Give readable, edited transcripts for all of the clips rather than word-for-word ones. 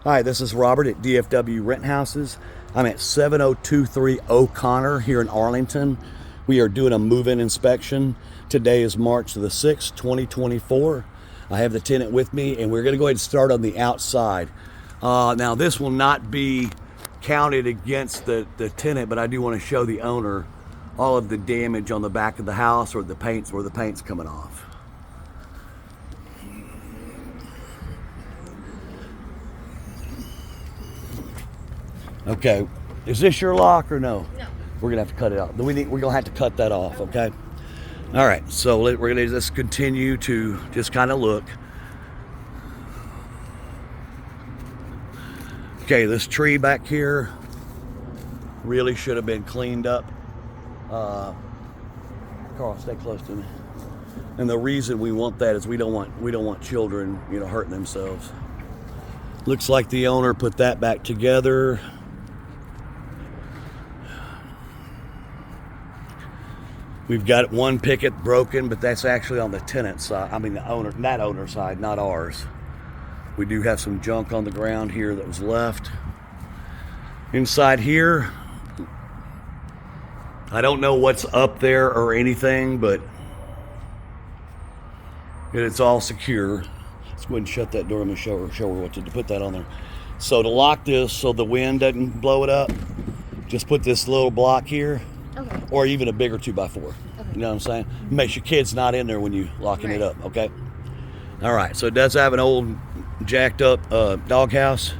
Hi, this is Robert at DFW Rent Houses. I'm at 7023 Oconner here in Arlington. We are doing a move-in inspection. Today is March the 6th, 2024. I have the tenant with me, and we're going to go ahead and start on the outside. Now, this will not be counted against the tenant, but I do want to show the owner all of the damage on the back of the house or the paint's where the paint's coming off. Okay, is this your lock or no? No. We're gonna have to cut it out. We're gonna have to cut that off, okay? All right, so we're gonna just continue to just kind of look. Okay, this tree back here really should have been cleaned up. Carl, stay close to me. And the reason we want that is we don't want children, hurting themselves. Looks like the owner put that back together. We've got one picket broken, but that's actually on the tenant side. I mean, that owner side, not ours. We do have some junk on the ground here that was left. Inside here, I don't know what's up there or anything, but it's all secure. Let's go ahead and shut that door. I'm gonna show her what to put that on there. So to lock this so the wind doesn't blow it up, just put this little block here. Okay. Or even a bigger 2x4. Okay. You know what I'm saying? Makes your kids not in there when you locking it Right. up, okay? All right, so it does have an old jacked up doghouse.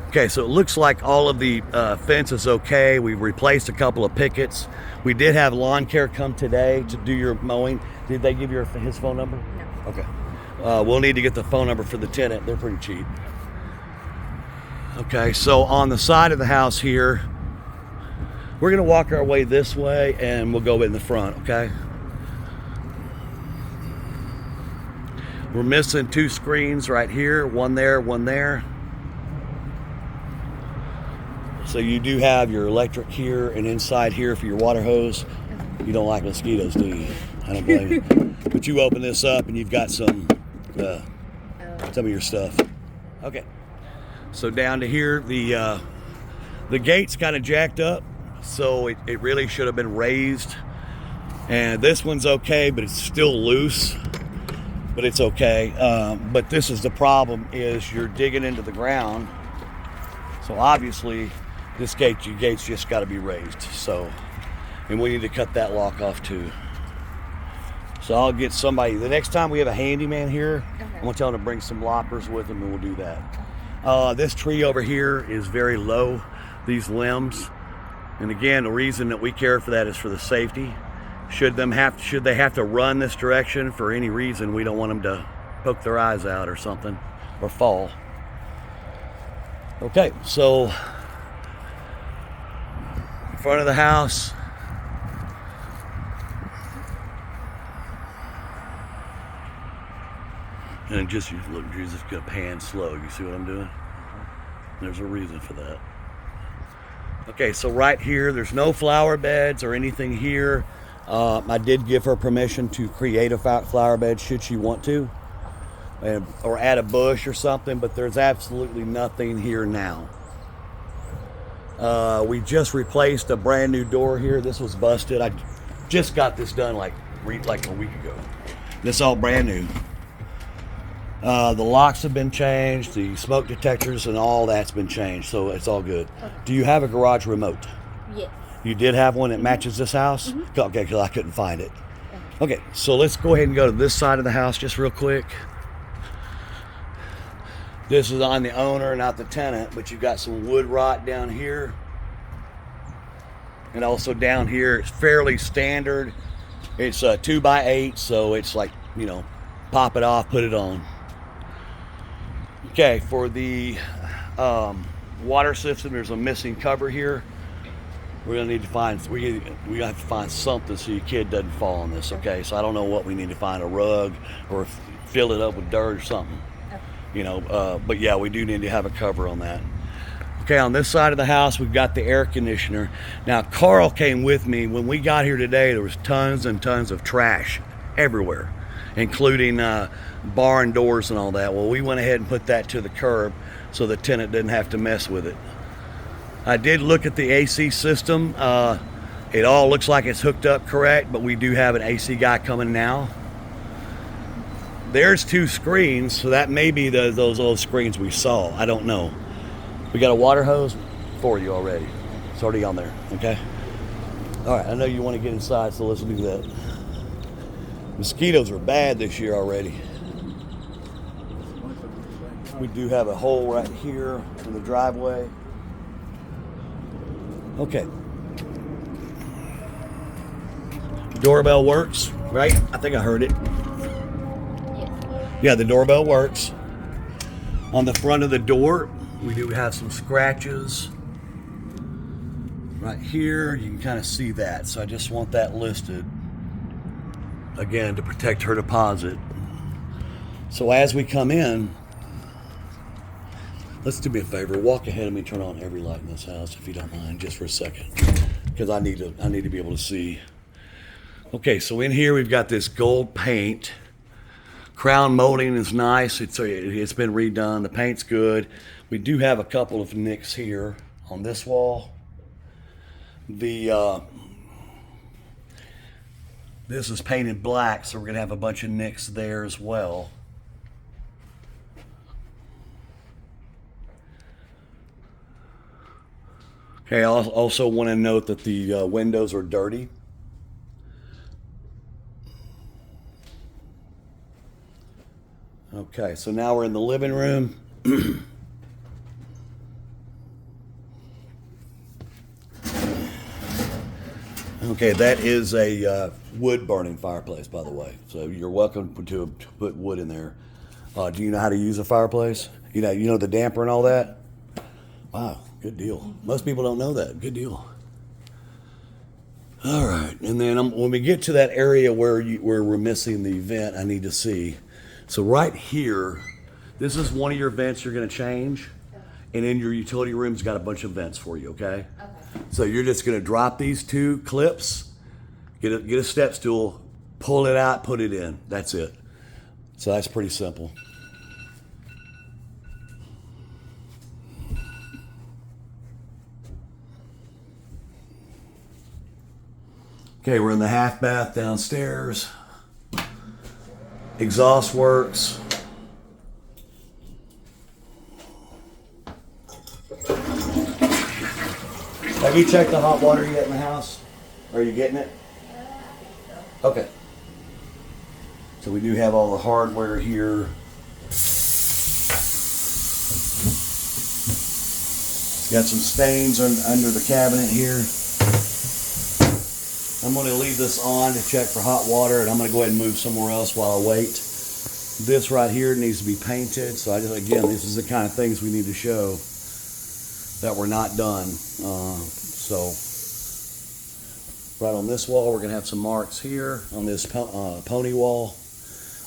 Okay, so it looks like all of the fence is okay. We've replaced a couple of pickets. We did have lawn care come today to do your mowing. Did they give you his phone number? No. Okay. We'll need to get the phone number for the tenant. They're pretty cheap. Okay, so on the side of the house here, we're gonna walk our way this way and we'll go in the front, okay? We're missing two screens right here, one there, one there. So you do have your electric here and inside here for your water hose. You don't like mosquitoes, do you? I don't blame you. But you open this up and you've got some of your stuff. Okay. So down to here, the gate's kind of jacked up, so it really should have been raised. And this one's okay, but it's still loose, but it's okay. But this is the problem, is you're digging into the ground. So obviously this your gate's just got to be raised. So, and we need to cut that lock off too. So I'll get somebody, the next time we have a handyman here, Okay. I'm gonna tell him to bring some loppers with him and we'll do that. This tree over here is very low, these limbs. And again, the reason that we care for that is for the safety. Should they have to run this direction for any reason, we don't want them to poke their eyes out or something, or fall. Okay, so in front of the house, and just look, you're just gonna pan slow. You see what I'm doing? There's a reason for that. Okay, so right here, there's no flower beds or anything here. I did give her permission to create a flower bed should she want to, or add a bush or something, but there's absolutely nothing here now. We just replaced a brand new door here. This was busted. I just got this done like a week ago. This is all brand new. The locks have been changed, the smoke detectors and all that's been changed, so it's all good. Okay. Do you have a garage remote? Yes. You did have one that matches this house? Okay, because I couldn't find it. Okay, so let's go ahead and go to this side of the house just real quick. This is on the owner, not the tenant, but you've got some wood rot down here. And also down here, it's fairly standard. It's 2x8, so it's like, pop it off, put it on. Okay, for the water system, there's a missing cover here. We're gonna need to find, we have to find something so your kid doesn't fall on this, okay? So I don't know what we need to find, a rug or fill it up with dirt or something. Okay. But yeah, we do need to have a cover on that. Okay, on this side of the house, we've got the air conditioner. Now, Carl came with me. When we got here today, there was tons and tons of trash everywhere. including barn doors and all that. Well, we went ahead and put that to the curb so the tenant didn't have to mess with it. I did look at the AC system. It all looks like it's hooked up correct, but we do have an AC guy coming now. There's 2 screens, so that may be those little screens we saw. I don't know. We got a water hose for you already. It's already on there, okay? All right, I know you want to get inside, so let's do that. Mosquitoes are bad this year already. We do have a hole right here in the driveway. Okay. Doorbell works, right? I think I heard it. Yeah, the doorbell works. On the front of the door, we do have some scratches. Right here, you can kind of see that. So I just want that listed. Again, to protect her deposit. So as we come in, let's do me a favor. Walk ahead of me, turn on every light in this house, if you don't mind, just for a second. Because I need to be able to see. Okay, so in here we've got this gold paint. Crown molding is nice. It's been redone. The paint's good. We do have a couple of nicks here on this wall. This is painted black, so we're gonna have a bunch of nicks there as well. Okay, I also want to note that the windows are dirty. Okay, so now we're in the living room. Okay, that is a wood burning fireplace, by the way. So you're welcome to put wood in there. Do you know how to use a fireplace? You know the damper and all that? Wow, good deal. Most people don't know that. Good deal. All right, and then when we get to that area where we're missing the vent, I need to see. So right here, this is one of your vents you're going to change, and in your utility room's got a bunch of vents for you. Okay. So you're just going to drop these 2 clips, get a step stool, pull it out, put it in. That's it. So that's pretty simple. Okay, we're in the half bath downstairs. Exhaust works. Have you checked the hot water yet in the house? Are you getting it? Okay. So we do have all the hardware here. Got some stains under the cabinet here. I'm going to leave this on to check for hot water, and I'm going to go ahead and move somewhere else while I wait. This right here needs to be painted. So again, this is the kind of things we need to show that were not done. So right on this wall, we're going to have some marks here on this pony wall.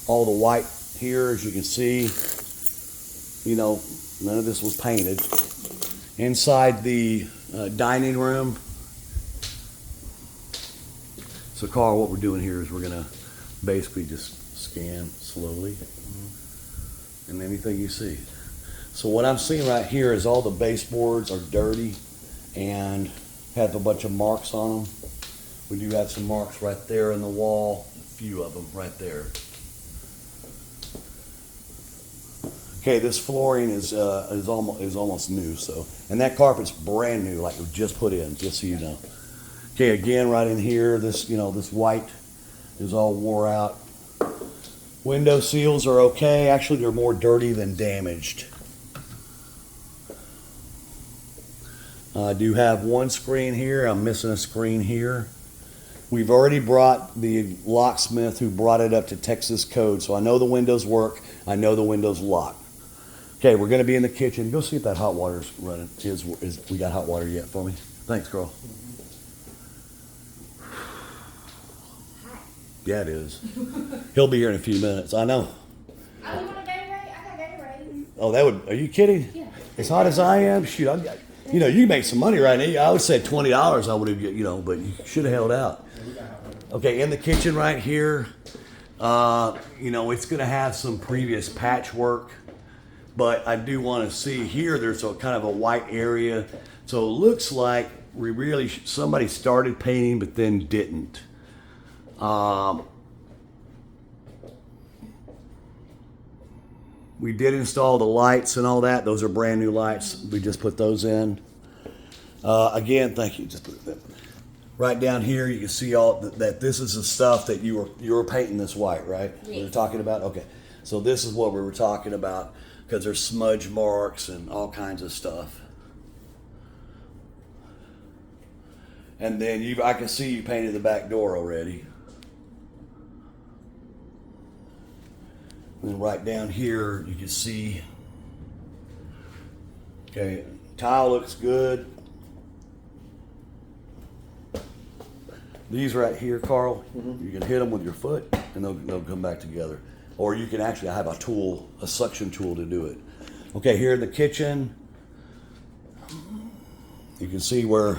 All the white here, as you can see, none of this was painted. Inside the dining room. So Carl, what we're doing here is we're going to basically just scan slowly and anything you see. So what I'm seeing right here is all the baseboards are dirty and have a bunch of marks on them. We do have some marks right there in the wall, a few of them right there. Okay, this flooring is almost new, and that carpet's brand new, like we just put in, just so you know. Okay, again, right in here, this white is all wore out. Window seals are okay. Actually, they're more dirty than damaged. I do have one screen here. I'm missing a screen here. We've already brought the locksmith who brought it up to Texas code, so I know the windows work. I know the windows lock. Okay, we're going to be in the kitchen. Go see if that hot water's running. Is we got hot water yet for me? Thanks, girl. Yeah, it is. He'll be here in a few minutes. I know. Oh, you want a Gatorade? I got Gatorade. Oh, are you kidding? Yeah. As hot as I am? Shoot, you make some money right now. I would say $20 I would have, but you should have held out. Okay, in the kitchen right here, You know, it's going to have some previous patchwork, but I do want to see here. There's a kind of a white area, so it looks like somebody started painting but then didn't. We did install the lights and all that. Those are brand new lights. We just put those in. Again, thank you. Just put it there. Right down here, you can see all that. This is the stuff that you were painting this white, right? Yes. We were talking about. Okay, so this is what we were talking about because there's smudge marks and all kinds of stuff. And then I can see you painted the back door already. And then right down here, you can see. Okay, tile looks good. These right here, Carl, you can hit them with your foot and they'll come back together. Or you can actually have a suction tool to do it. Okay, here in the kitchen, you can see where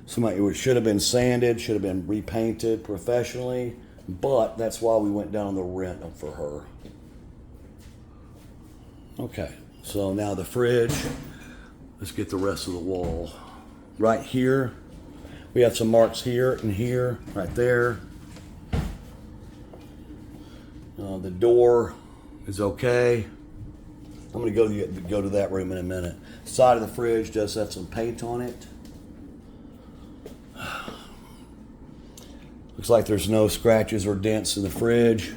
it should have been sanded, should have been repainted professionally, but that's why we went down the rent for her. Okay, so now the fridge, let's get the rest of the wall. Right here, we have some marks here and here, right there. The door is okay. I'm gonna go to that room in a minute. Side of the fridge does have some paint on it. Looks like there's no scratches or dents in the fridge.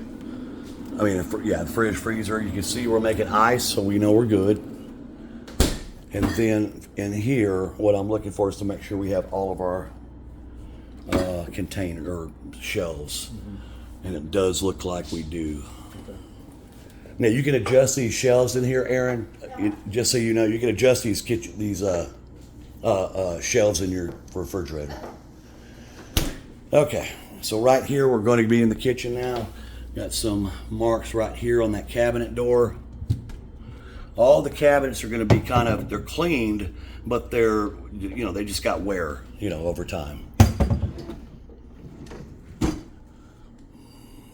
I mean, the fridge freezer. You can see we're making ice, so we know we're good. And then in here, what I'm looking for is to make sure we have all of our container or shelves, and it does look like we do. Okay. Now you can adjust these shelves in here, Aaron. Just so you know, you can adjust these shelves in your refrigerator. Okay, so right here we're going to be in the kitchen now. Got some marks right here on that cabinet door. All the cabinets are going to be they're cleaned, but they just got wear, over time.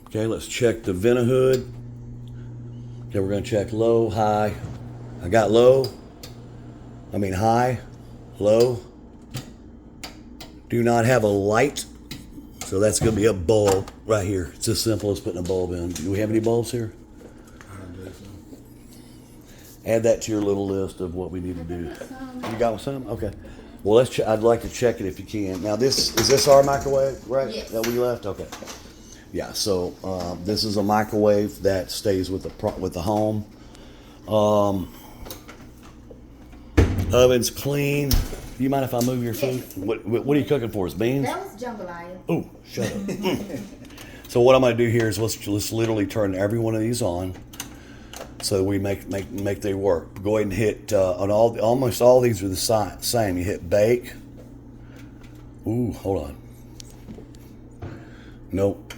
Okay, let's check the vent hood. Okay, we're going to check low, high. I got high, low. Do not have a light, so that's going to be a bulb right here. It's as simple as putting a bulb in. Do we have any bulbs here? Add that to your little list of what we need to do. You got some? Okay. Well, I'd like to check it if you can. Now, is this our microwave, right? Yes. That we left? Okay. Yeah. So this is a microwave that stays with the home. Oven's clean. Do you mind if I move your food? Yes. What are you cooking for us? Beans? That was jambalaya. Oh, shut up. So what I'm going to do here is let's literally turn every one of these on, so we make they work. Go ahead and hit on almost all these are the same. You hit bake. Ooh, hold on. Nope.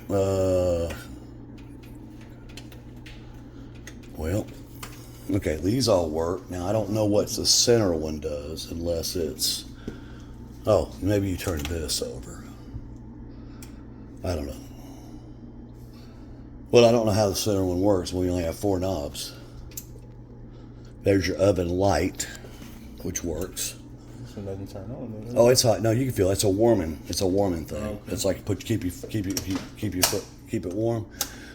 Well, okay, these all work. Now I don't know what the center one does unless it's. Oh, maybe you turn this over. I don't know. Well, I don't know how the center one works. We only have 4 knobs. There's your oven light, which works. This one doesn't turn on, does it? Oh, it's hot. No, you can feel it. It's a warming thing. Oh, okay. It's like keep it warm.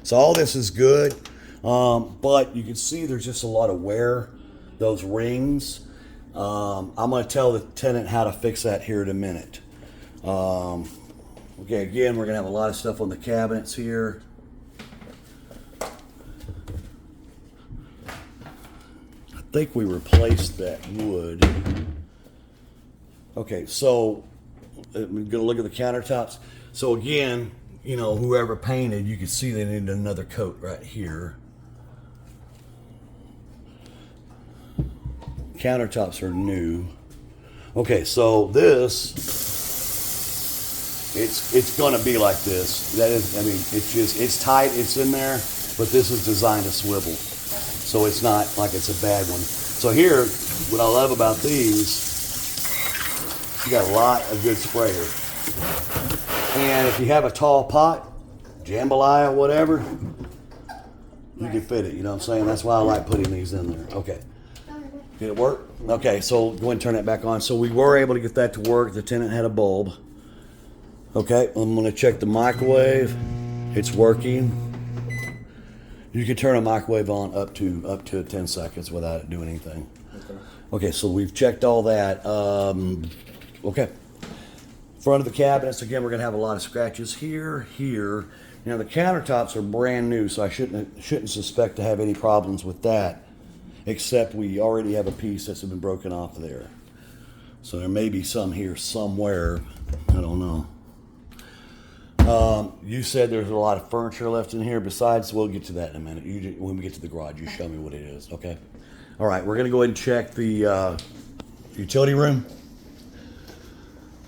So all this is good, but you can see there's just a lot of wear. Those rings. I'm going to tell the tenant how to fix that here in a minute. Okay, again, we're going to have a lot of stuff on the cabinets here. I think we replaced that wood. Okay, so we're going to look at the countertops. So again, whoever painted, you can see they needed another coat right here. Countertops are new. Okay, so this, it's going to be like this. That is, it's tight, it's in there, but this is designed to swivel. So it's not like it's a bad one. So here, what I love about these, you got a lot of good sprayer. And if you have a tall pot, jambalaya, whatever, you can fit it. You know what I'm saying? That's why I like putting these in there. Okay. Did it work? Okay, so go ahead and turn that back on. So we were able to get that to work. The tenant had a bulb. Okay, I'm gonna check the microwave. It's working. You can turn a microwave on up to 10 seconds without it doing anything. Okay, so we've checked all that. Okay. Front of the cabinets, again, we're gonna have a lot of scratches here. Now the countertops are brand new, so I shouldn't suspect to have any problems with that, except we already have a piece that's been broken off there. So there may be some here somewhere. I don't know. You said there's a lot of furniture left in here. Besides, we'll get to that in a minute. When we get to the garage, you show me what it is, okay? All right, we're going to go ahead and check the utility room.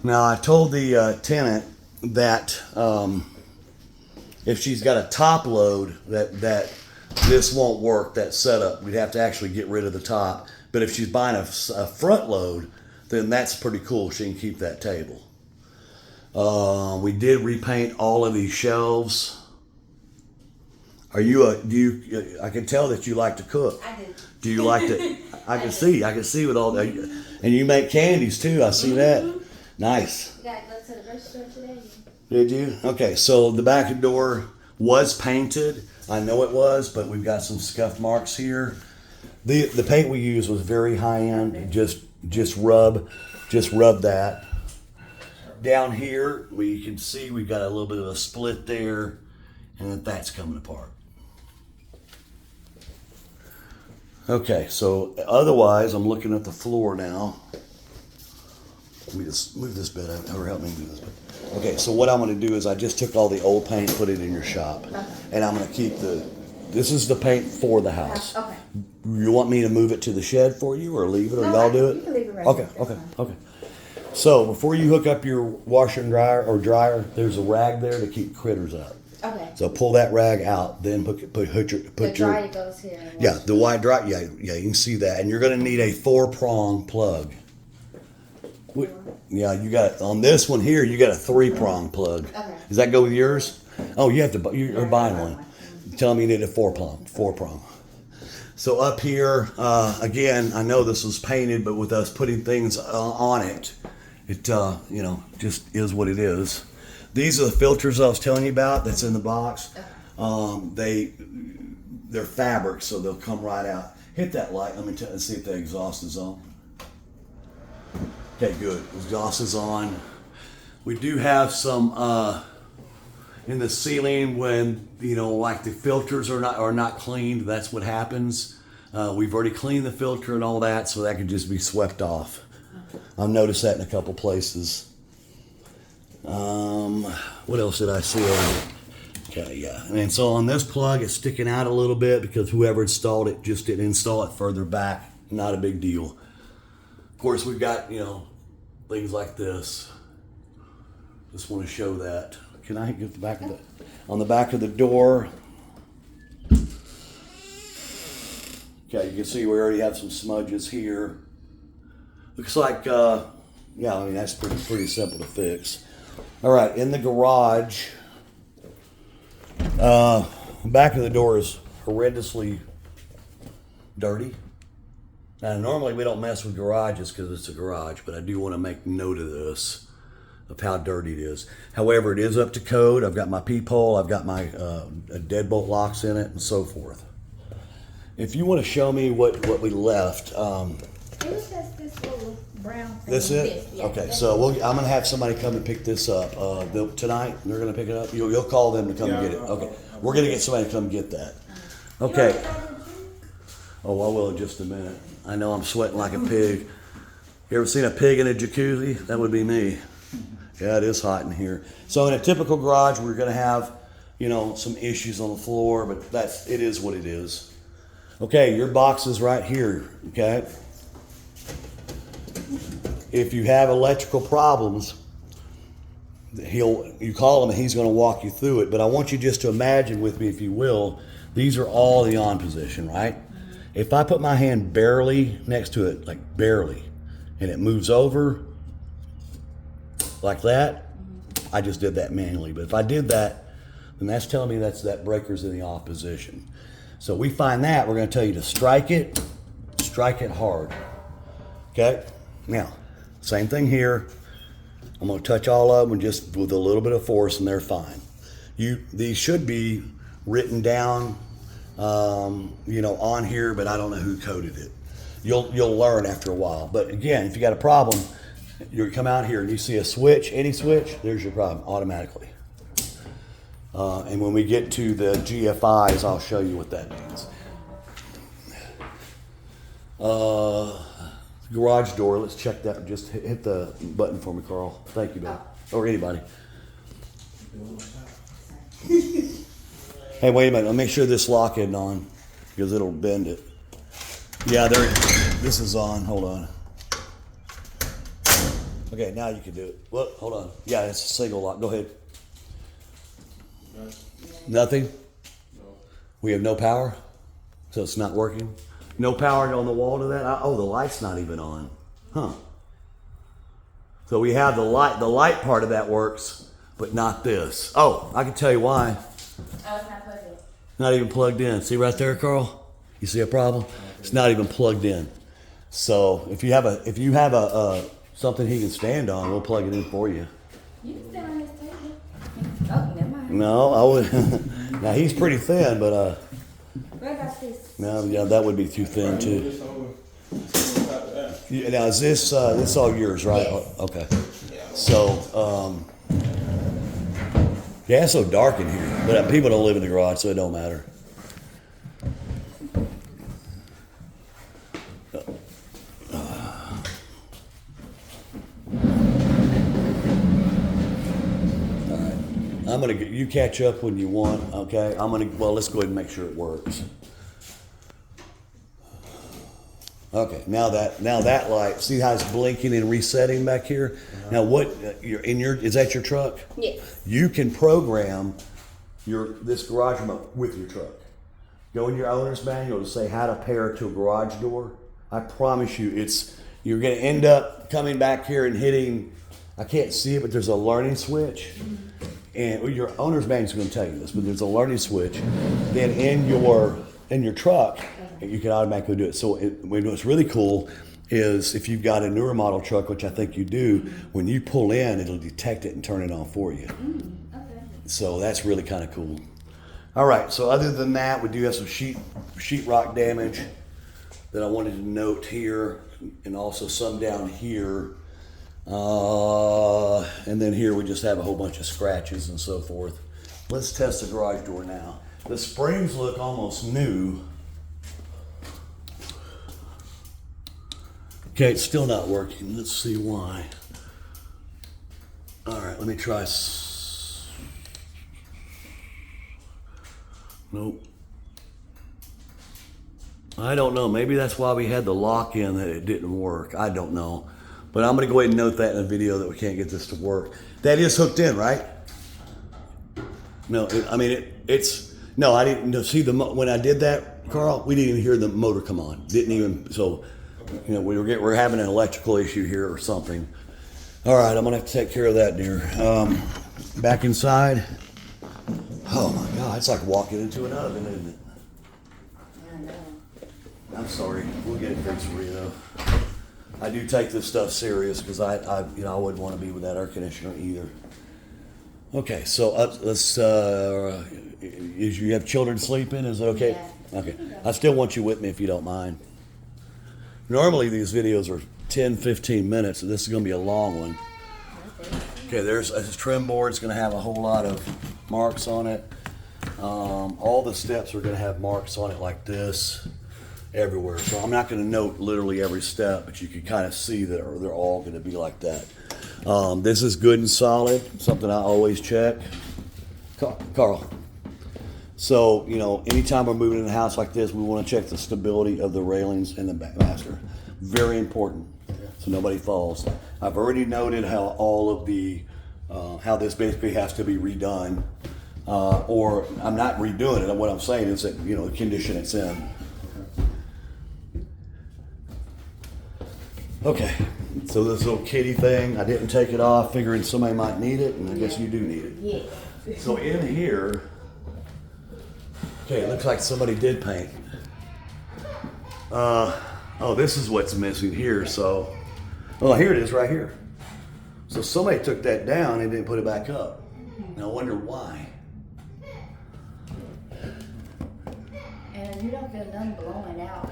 Now, I told the tenant that if she's got a top load, that this won't work, that setup. We'd have to actually get rid of the top. But if she's buying a front load, then that's pretty cool. She can keep that table. We did repaint all of these shelves. I can tell that you like to cook. I do. Do you like to? I can see with all that. And you make candies too. I see that. Nice. You got to go to the grocery store today. Did you? Okay, so the back of the door was painted. I know it was, but we've got some scuff marks here. The paint we used was very high end. Just rub that. Down here, we can see we've got a little bit of a split there, and that's coming apart. Okay, so otherwise, I'm looking at the floor now. Let me just move this bit out, or help me move this bit. Okay, so what I'm going to do is I just took all the old paint, put it in your shop, and I'm going to keep this is the paint for the house. Okay. You want me to move it to the shed for you, or leave it, or No, y'all do it? you can leave it right Okay, there. okay. So before you hook up your washer and dryer, there's a rag there to keep critters out. Okay. So pull that rag out, then put The your dryer goes here. And yeah, the wide dry, yeah, you can see that, and you're going to need a 4-prong plug. Yeah, you got on this one here. You got a 3-prong plug. Okay. Does that go with yours? Oh, you have to. You're buying one. Tell me you need a 4-prong. So up here, again, I know this was painted, but with us putting things on it, it just is what it is. These are the filters I was telling you about. That's in the box. They're fabric, so they'll come right out. Hit that light. Let me see if the exhaust is on. Okay, good. Exhaust is on. We do have some in the ceiling when like the filters are not cleaned. That's what happens. We've already cleaned the filter and all that, so that can just be swept off. I've noticed that in a couple places. What else did I see over here? Okay, yeah. And so on this plug, it's sticking out a little bit because whoever installed it just didn't install it further back. Not a big deal. Of course, we've got, things like this. Just want to show that. Can I get the back of on the back of the door? Okay, you can see we already have some smudges here. Looks like, that's pretty simple to fix. All right, in the garage, back of the door is horrendously dirty. Now, normally we don't mess with garages because it's a garage, but I do want to make note of this, of how dirty it is. However, it is up to code. I've got my peephole, I've got my deadbolt locks in it, and so forth. If you want to show me what we left. It was just this little brown thing. This it? Yeah, Okay, so I'm going to have somebody come and pick this up. Tonight, they're going to pick it up? You'll call them to come and get it? Okay. We're going to get somebody to come get that. Okay. Oh, I will in just a minute. I know I'm sweating like a pig. You ever seen a pig in a jacuzzi? That would be me. Yeah, it is hot in here. So in a typical garage, we're going to have, some issues on the floor, but it is what it is. Okay, your box is right here, okay? If you have electrical problems, you call him and he's going to walk you through it. But I want you just to imagine with me, if you will, these are all the on position, right? If I put my hand barely next to it, like barely, and it moves over like that, I just did that manually. But if I did that, then that's telling me that breaker's in the off position. So we find that, we're going to tell you to strike it hard. Okay? Now, same thing here. I'm going to touch all of them just with a little bit of force, and they're fine. These should be written down, on here, but I don't know who coded it. You'll learn after a while. But again, if you got a problem, you come out here and you see a switch, any switch, there's your problem automatically. And when we get to the GFIs, I'll show you what that means. Garage door, let's check that. Just hit the button for me, Carl. Thank you, Bill. Or anybody. Hey, wait a minute. Let me make sure this lock isn't on because it'll bend it. Yeah, this is on. Hold on. Okay, now you can do it. What? Hold on. Yeah, it's a single lock. Go ahead. Nothing? No. We have no power? So it's not working? No power on the wall to that? Oh, the light's not even on. Huh. So we have the light part of that works, but not this. Oh, I can tell you why. Oh, it's not plugged in. Not even plugged in. See right there, Carl? You see a problem? It's not even plugged in. So if you have a something he can stand on, we'll plug it in for you. You can stand on this table. Oh, never mind. No, I would. Now he's pretty thin, but What about this? no, yeah, that would be too thin too. Now is this all yours, right? Yes. Okay. So yeah, it's so dark in here, but people don't live in the garage, so it don't matter. I'm gonna get you catch up when you want, okay? Let's go ahead and make sure it works. Okay, now that light, see how it's blinking and resetting back here? Now is that your truck? Yes. You can program this garage remote with your truck. Go in your owner's manual to say how to pair it to a garage door. I promise you, you're gonna end up coming back here and hitting, I can't see it, but there's a learning switch. And your owner's manual is going to tell you this, but there's a learning switch. Then in your truck, you can automatically do it. So what's really cool is if you've got a newer model truck, which I think you do, when you pull in, it'll detect it and turn it on for you. Okay. So that's really kind of cool. All right. So other than that, we do have some sheetrock damage that I wanted to note here, and also some down here. And then here we just have a whole bunch of scratches and so forth. Let's test the garage door now. The springs look almost new. Okay, it's still not working. Let's see why. All right, let me try. Nope. I don't know. Maybe that's why we had the lock in that it didn't work. I don't know. But I'm going to go ahead and note that in the video that we can't get this to work. That is hooked in, right? No, it's no. I didn't see when I did that, Carl. We didn't even hear the motor come on. Didn't even. So, we're having an electrical issue here or something. All right, I'm going to have to take care of that, dear. Back inside. Oh my God, it's like walking into an oven, isn't it? I know. I'm sorry. We'll get it fixed for you though. I do take this stuff serious because I wouldn't want to be with that air conditioner either. Okay, so let's. You have children sleeping? Is it okay? Yeah. Okay. I still want you with me if you don't mind. Normally these videos are 10, 15 minutes, so this is going to be a long one. Okay, there's a trim board. It's going to have a whole lot of marks on it. All the steps are going to have marks on it like this. Everywhere. So I'm not going to note literally every step, but you can kind of see that they're all going to be like that. This is good and solid, something I always check. Carl. So, anytime we're moving in a house like this, we want to check the stability of the railings and the master. Very important, so nobody falls. I've already noted how all of how this basically has to be redone. Or I'm not redoing it. What I'm saying is that, the condition it's in. Okay, so this little kitty thing, I didn't take it off, figuring somebody might need it, and I guess you do need it. Yes. So in here, okay, it looks like somebody did paint. Oh, this is what's missing here. So, oh, here it is right here. So somebody took that down and didn't put it back up. And I wonder why. And you don't feel none blowing out.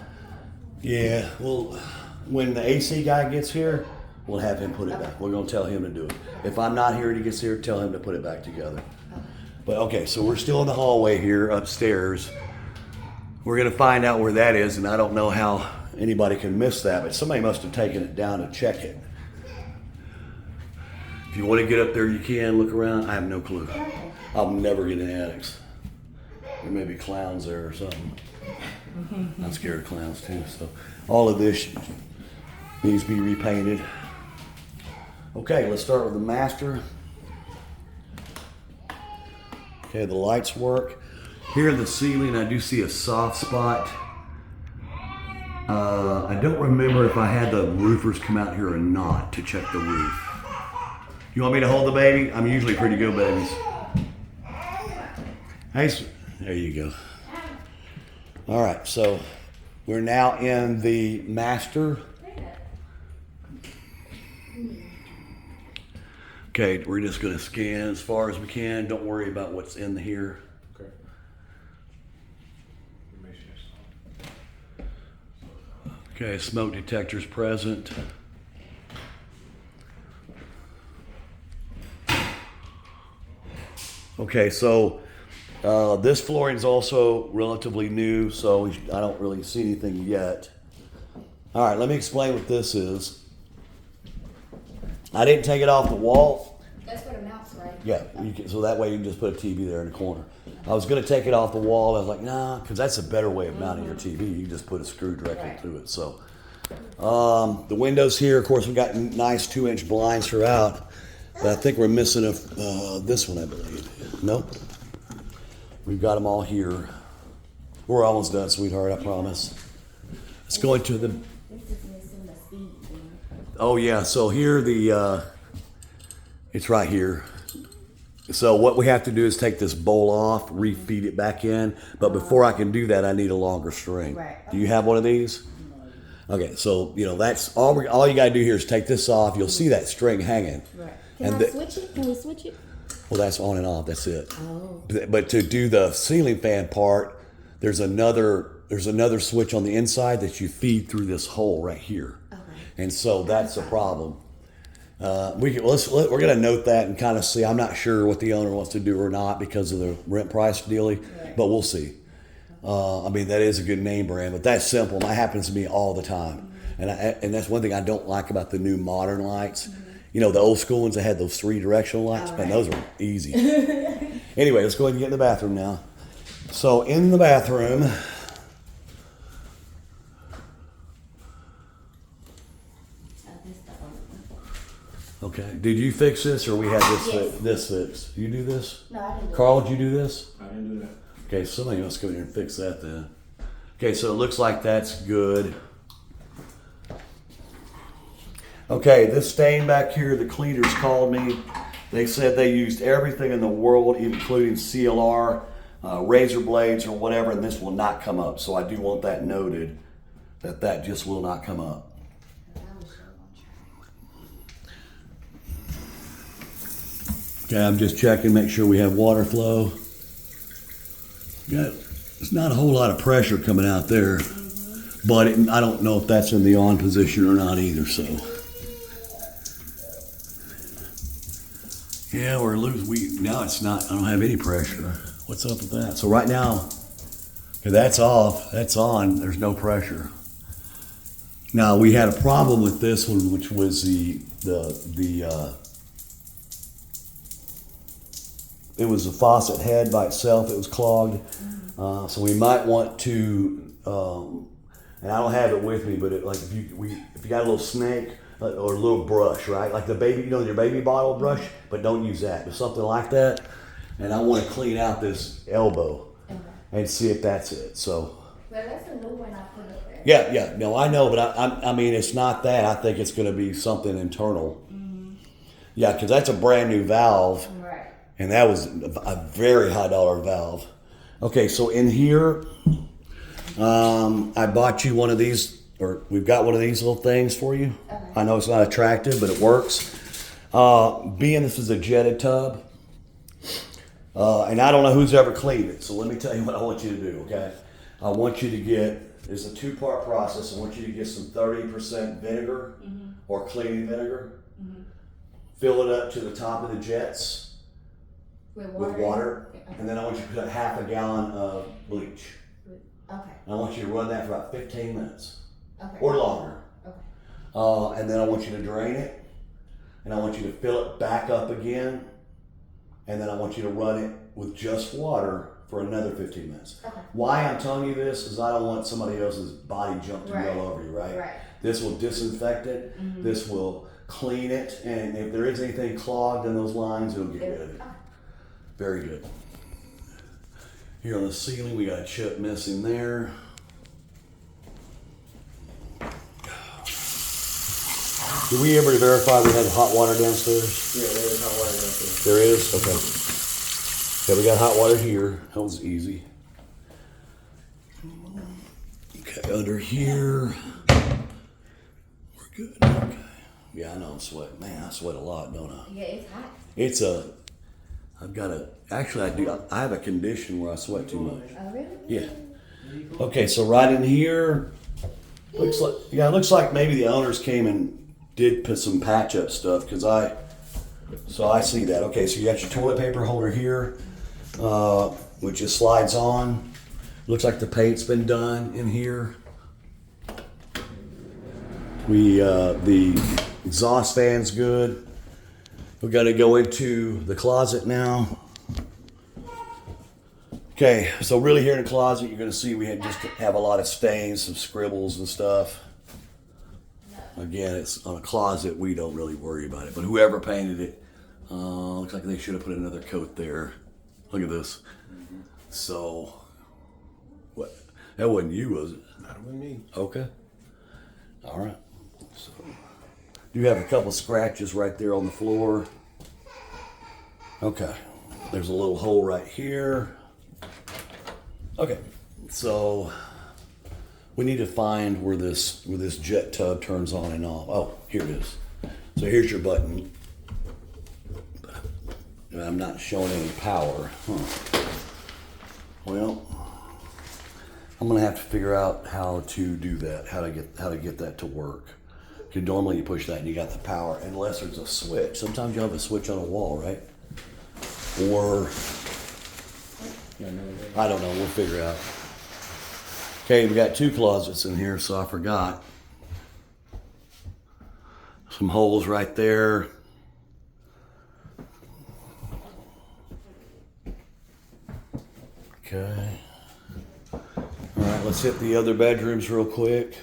Yeah, well, when the AC guy gets here, we'll have him put it back. We're gonna tell him to do it. If I'm not here and he gets here, tell him to put it back together. But okay, so we're still in the hallway here upstairs. We're gonna find out where that is, and I don't know how anybody can miss that, but somebody must have taken it down to check it. If you want to get up there, you can look around. I have no clue. I'll never get in attics. There may be clowns there or something. I'm scared of clowns too. So all of this needs to be repainted. Okay, let's start with the master. Okay, the lights work. Here in the ceiling, I do see a soft spot. I don't remember if I had the roofers come out here or not to check the roof. You want me to hold the baby? I'm usually pretty good babies. Hey, there you go. All right, so we're now in the master. Okay, we're just gonna scan as far as we can. Don't worry about what's in here. Okay. Okay, smoke detectors present. Okay, so this flooring is also relatively new, so I don't really see anything yet. All right, let me explain what this is. I didn't take it off the wall. That's what it mounts, right? Yeah, so that way you can just put a TV there in the corner. I was going to take it off the wall. I was like, nah, because that's a better way of mounting your TV. You just put a screw directly through it. So the windows here, of course, we've got nice 2-inch blinds throughout. But I think we're missing this one, I believe. Nope. We've got them all here. We're almost done, sweetheart, I promise. Let's go into the... This is missing the speed thing. Oh, yeah. So here, it's right here. So what we have to do is take this bowl off, refeed it back in. But before I can do that, I need a longer string. Right. Do you have one of these? Okay, so, that's all you got to do here is take this off. You'll see that string hanging. Right. Can I switch it? Can we switch it? Well, that's on and off. That's it. Oh. But to do the ceiling fan part, there's another switch on the inside that you feed through this hole right here. Okay. And so that's a problem. We're going to note that and kind of see. I'm not sure what the owner wants to do or not because of the rent price dealie, but we'll see. That is a good name brand, but that's simple. That happens to me all the time. And that's one thing I don't like about the new modern lights. You know, the old school ones that had those 3 directional lights, man, those are easy. Anyway, let's go ahead and get in the bathroom now. So in the bathroom, okay, did you fix this or we had this fixed? You do this? No, I didn't do Carl, did you do this? I didn't do that. Okay, somebody must go in here and fix that then. Okay, so it looks like that's good. Okay, this stain back here, the cleaners called me. They said they used everything in the world, including CLR, razor blades or whatever, and this will not come up. So I do want that noted, that just will not come up. Okay, I'm just checking, make sure we have water flow. There's not a whole lot of pressure coming out there, but I don't know if that's in the on position or not either, so. Yeah, we're losing. Now it's not. I don't have any pressure. What's up with that? So right now, okay, that's off. That's on. There's no pressure. Now we had a problem with this one, which was it was the faucet head by itself. It was clogged. So we might want to, and I don't have it with me, but if you got a little snake. Or a little brush, right? Like the baby, your baby bottle brush, but don't use that. But something like that. And I want to clean out this elbow and see if that's it. So. Well, that's a new one I put up there. Yeah. No, I know, but I mean, it's not that. I think it's going to be something internal. Mm-hmm. Yeah, because that's a brand new valve. Right. And that was a very high dollar valve. Okay, so in here, I bought you one of these, or we've got one of these little things for you. Okay. I know it's not attractive, but it works. Being this is a jetted tub, and I don't know who's ever cleaned it, so let me tell you what I want you to do, okay? I want you to get, it's a two-part process. I want you to get some 30% vinegar or cleaning vinegar. Fill it up to the top of the jets With with water, and then I want you to put half a gallon of bleach. Okay. And I want you to run that for about 15 minutes Okay. or longer. Okay. And then I want you to drain it, and I want you to fill it back up again, and then I want you to run it with just water for another 15 minutes. Okay. Why I'm telling you this is I don't want somebody else's body jump to be all over you, right? Right. This will disinfect it. This will clean it, and if there is anything clogged in those lines, it'll get rid of it. Very good. Here on the ceiling, we got a chip missing there. Did we ever verify we had hot water downstairs? Yeah, there is hot water downstairs. There is? Okay. Yeah, we got hot water here. That was easy. Okay, under here. We're good. Okay. Yeah, I know I'm sweating. Man, I sweat a lot, don't I? Yeah, it's hot. It's I've got I have a condition where I sweat too much. Oh, really? Yeah. Okay, so right in here, it looks like maybe the owners came and did put some patch up stuff because I see that. Okay, so you got your toilet paper holder here, which just slides on. Looks like the paint's been done in here. The exhaust fan's good. We're gonna go into the closet now. Okay, so really here in the closet, you're gonna see we have a lot of stains, some scribbles and stuff. Again, it's on a closet, we don't really worry about it, but whoever painted it, looks like they should have put another coat there. Look at this. So, what? That wasn't you, was it? Not with me. Okay. All right. So, you have a couple scratches right there on the floor. Okay. There's a little hole right here. Okay. So we need to find where this jet tub turns on and off. Oh, here it is. So here's your button. I'm not showing any power. Well, I'm gonna have to figure out how to do that, how to get that to work. Because normally you push that and you got the power, unless there's a switch. Sometimes you have a switch on a wall, right? Or I don't know. We'll figure out. Okay, we got two closets in here, so I forgot. Some holes right there. Okay. All right, let's hit the other bedrooms real quick.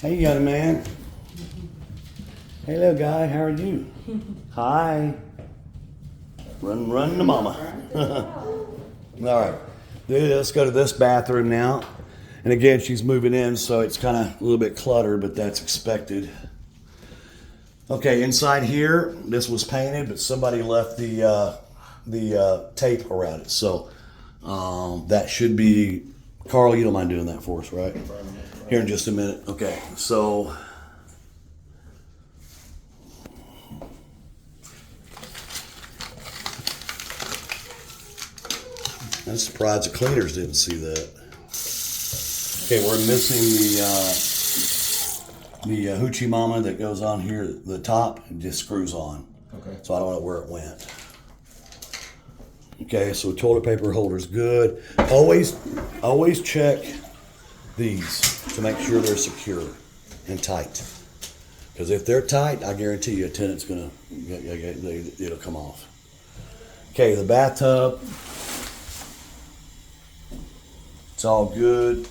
Hey, young man. Hey, little guy, how are you? Hi. Run to mama. All right. Let's go to this bathroom now. And again, she's moving in, so it's kind of a little bit cluttered, but that's expected. Okay, inside here, this was painted, but somebody left the tape around it. So that should be, Carl, you don't mind doing that for us, right? Here in just a minute. Okay, so I'm surprised the cleaners didn't see that. Okay, we're missing the hoochie mama that goes on here, the top, and just screws on. Okay. So I don't know where it went. Okay, so toilet paper holder's good. Always check these to make sure they're secure and tight. Because if they're tight, I guarantee you a tenant's gonna, it'll come off. Okay, the bathtub. It's all good.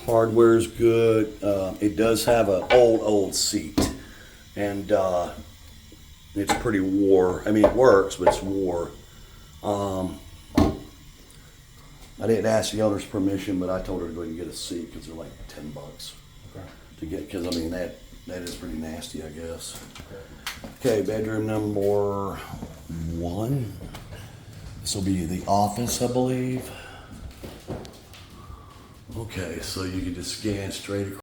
Hardware's good. It does have an old seat, and it's pretty wore. I mean, it works, but it's wore. I didn't ask the owner's permission, but I told her to go and get a seat because they're like $10 Okay. to get. Because I mean, that That is pretty nasty, I guess. Okay, bedroom number 1. This will be the office, I believe. Okay, so you can just scan straight across.